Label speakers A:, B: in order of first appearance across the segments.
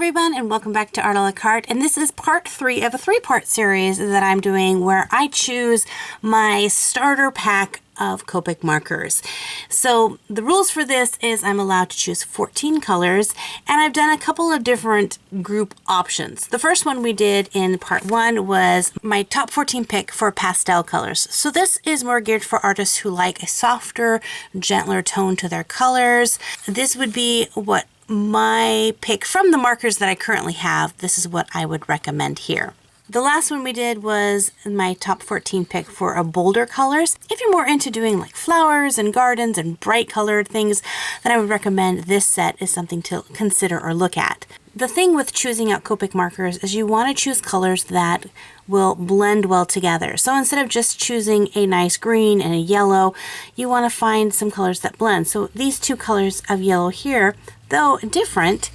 A: everyone, and welcome back to Art a la Carte. And this is part 3 of a 3-part series that I'm doing where I choose my starter pack of Copic markers. So the rules for this is I'm allowed to choose 14 colors, and I've done a couple of different group options. The first one we did in part 1 was my top 14 pick for pastel colors. So this is more geared for artists who like a softer, gentler tone to their colors. This would be what my pick from the markers that I currently have. This is what I would recommend here. The last one we did was my top 14 pick for a bolder colors. If you're more into doing like flowers and gardens and bright colored things, then I would recommend this set is something to consider or look at. The thing with choosing out Copic markers is you want to choose colors that will blend well together. So instead of just choosing a nice green and a yellow, you want to find some colors that blend. So these two colors of yellow here, though different,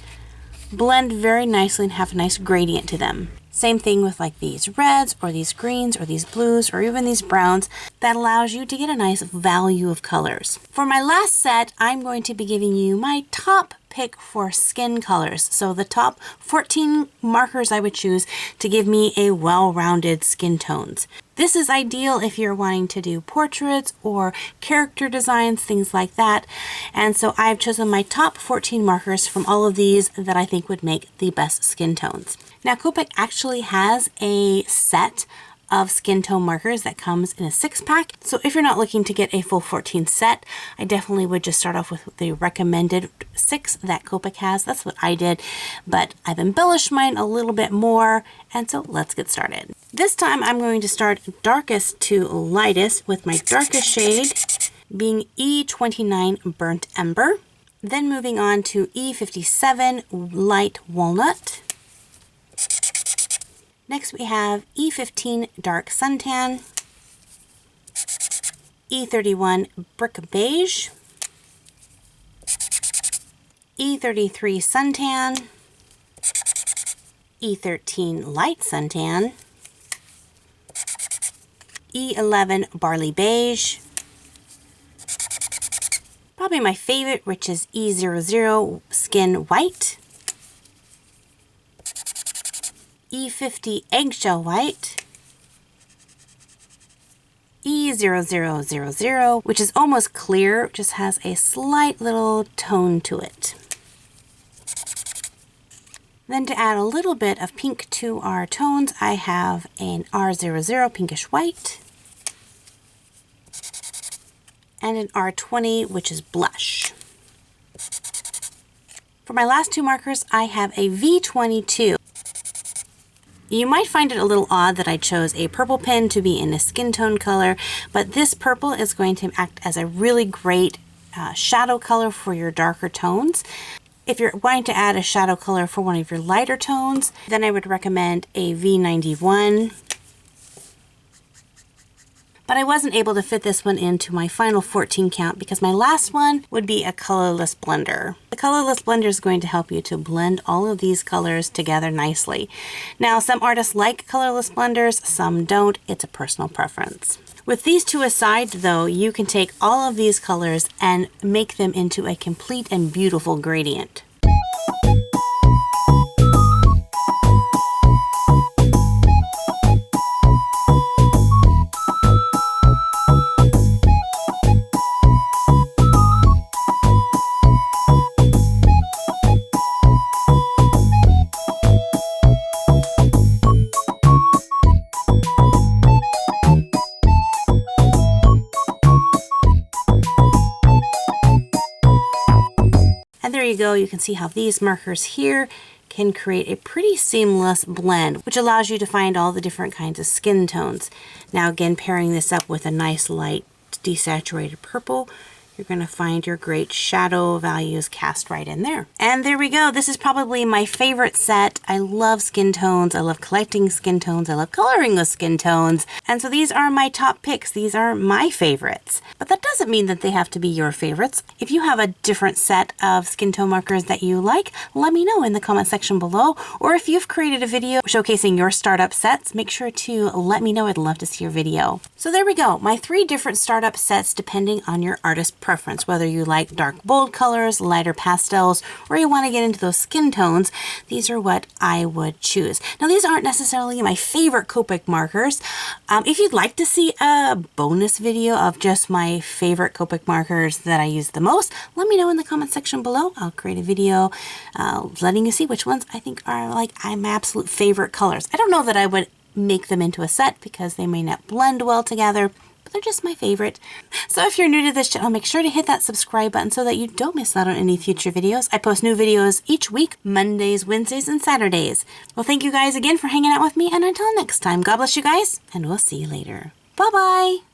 A: blend very nicely and have a nice gradient to them. Same thing with like these reds or these greens or these blues or even these browns. That allows you to get a nice value of colors. For my last set, I'm going to be giving you my top pick for skin colors. So the top 14 markers I would choose to give me a well-rounded skin tones. This is ideal if you're wanting to do portraits or character designs, things like that. And so I've chosen my top 14 markers from all of these that I think would make the best skin tones. Now Copic actually has a set of skin tone markers that comes in a 6-pack. So if you're not looking to get a full 14 set, I definitely would just start off with the recommended 6 that Copic has. That's what I did, but I've embellished mine a little bit more, and so let's get started. This time I'm going to start darkest to lightest with my darkest shade being E29 Burnt Ember, then moving on to E57 Light Walnut. Next we have E15 Dark Suntan, E31 Brick Beige, E33 Suntan, E13 Light Suntan, E11 Barley Beige, probably my favorite, which is E00 Skin White, E50 Eggshell White, E0000, which is almost clear, just has a slight little tone to it. Then to add a little bit of pink to our tones, I have an R00 Pinkish White and an R20, which is Blush. For my last two markers, I have a V22. You might find it a little odd that I chose a purple pen to be in a skin tone color, but this purple is going to act as a really great shadow color for your darker tones. If you're wanting to add a shadow color for one of your lighter tones, then I would recommend a V91. But I wasn't able to fit this one into my final 14 count because my last one would be a colorless blender. The colorless blender is going to help you to blend all of these colors together nicely. Now, some artists like colorless blenders, some don't. It's a personal preference. With these two aside, though, you can take all of these colors and make them into a complete and beautiful gradient. And there you go, you can see how these markers here can create a pretty seamless blend, which allows you to find all the different kinds of skin tones. Now again, pairing this up with a nice light desaturated purple, you're going to find your great shadow values cast right in there. And there we go. This is probably my favorite set. I love skin tones. I love collecting skin tones. I love coloring with skin tones. And so these are my top picks. These are my favorites. But that doesn't mean that they have to be your favorites. If you have a different set of skin tone markers that you like, let me know in the comment section below. Or if you've created a video showcasing your startup sets, make sure to let me know. I'd love to see your video. So there we go. My 3 different startup sets depending on your artist preference, whether you like dark bold colors, lighter pastels, or you want to get into those skin tones. These are what I would choose. Now, these aren't necessarily my favorite Copic markers. If you'd like to see a bonus video of just my favorite Copic markers that I use the most, let me know in the comment section below. I'll create a video letting you see which ones I think are like my absolute favorite colors. I don't know that I would make them into a set because they may not blend well together, but they're just my favorite. So if you're new to this channel, make sure to hit that subscribe button so that you don't miss out on any future videos. I post new videos each week, Mondays, Wednesdays, and Saturdays. Well, thank you guys again for hanging out with me, and until next time, God bless you guys, and we'll see you later. Bye-bye!